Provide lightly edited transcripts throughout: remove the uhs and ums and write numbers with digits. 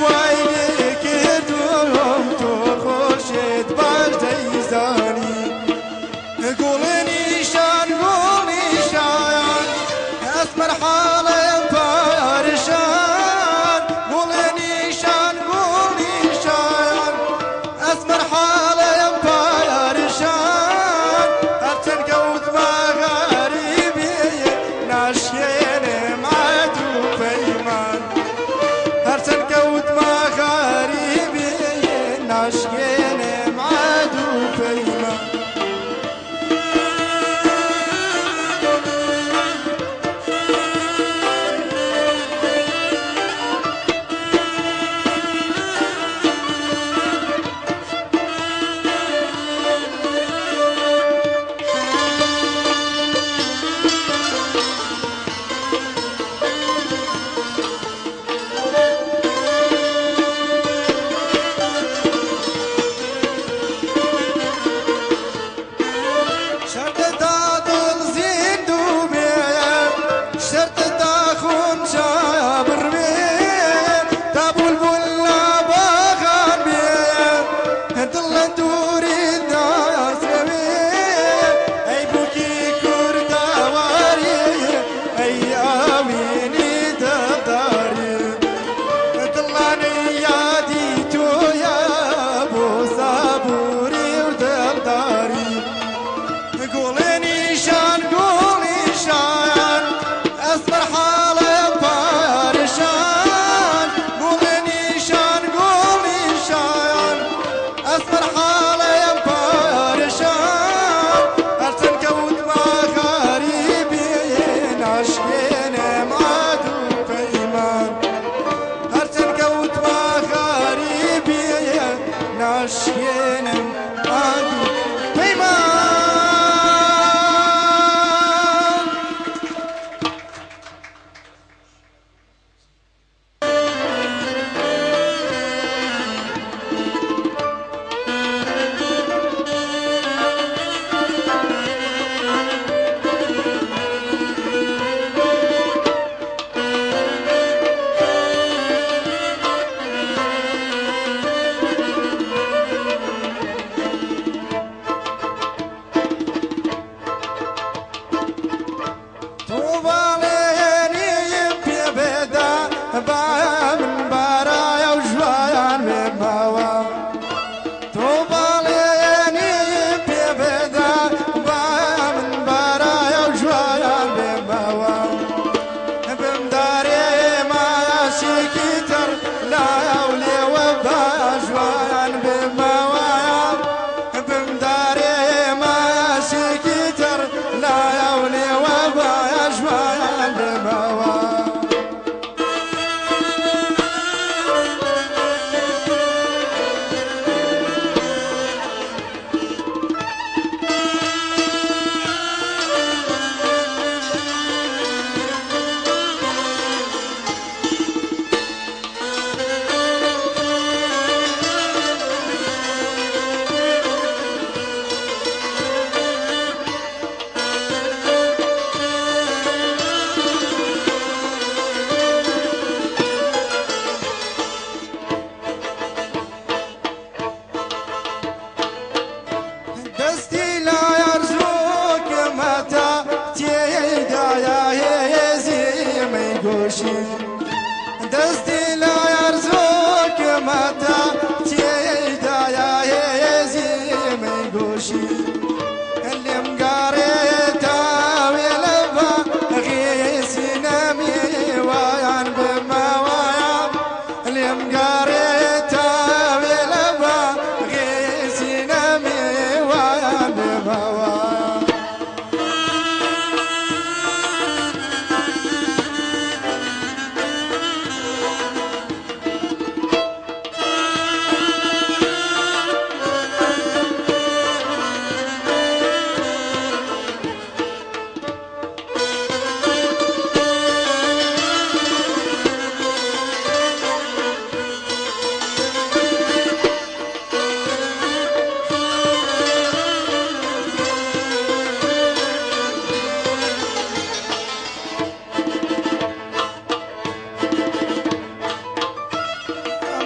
وای کردم تو خوشت بردی زانی گل نیشان اسمر حالم پرشان گل نیشان اسمر حالم پرشان هرچند گود ما غریبی نشین معدو پیمان هرچند گود ما غریبی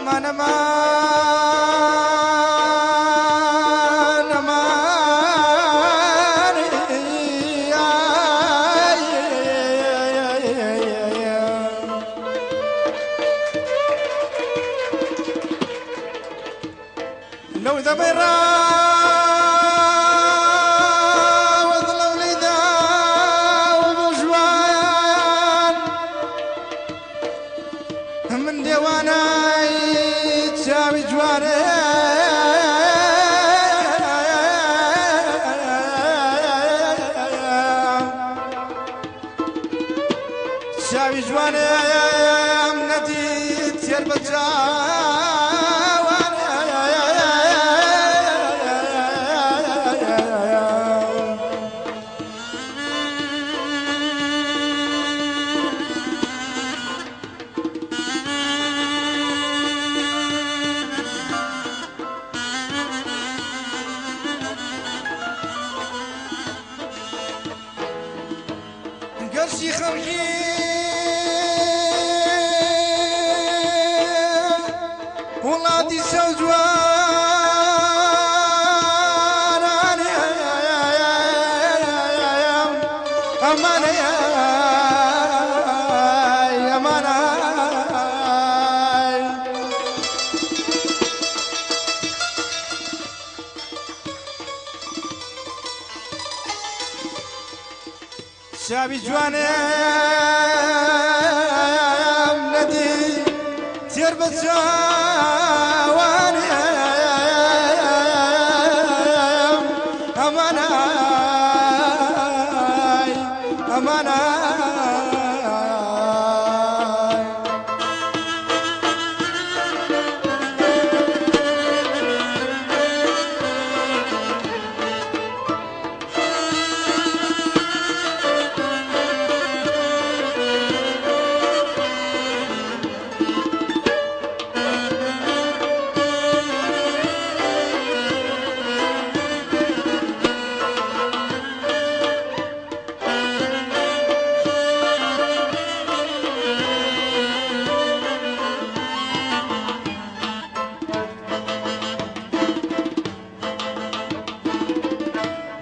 امان امان امان لو ذبيرا وظلوا لذا وبجوان من ديوانا يتساوي جواني تساوي جواني منتي تسير بجوان قرشي خمخي ولادي سوزوان امان امان شابي جواني ندي تير بجواني اماناي اماناي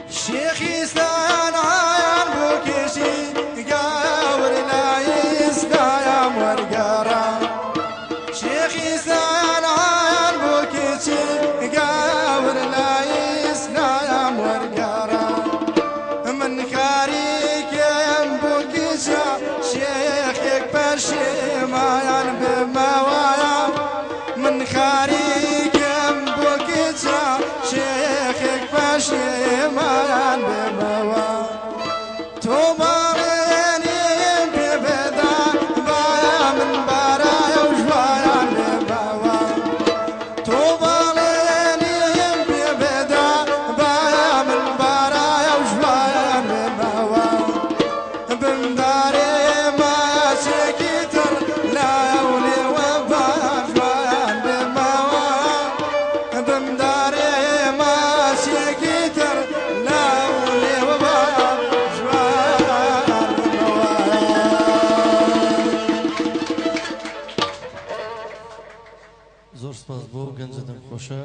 شيخي سان عيان بوكيشي قاور لايس قايم ورقارا شيخي سان عيان بوكيشي قاور لايس قايم ورقارا من خاريك يم بوكيشا شيخك برشي مايان بموايا من خاريك يم بوكيشا شيخك برشي مايان بموايا توماريني ببدا بايا من بارايا وجوايا بموايا توماريني ببدا بايا من بارايا وجوايا بموايا بمداري ما سكتر لا يولي وبايا جوايا بموايا بمداري ما سكتر لا يولي وبايا جوايا بموايا زۆر سپاس بۆ گەنجە دەمخۆشە.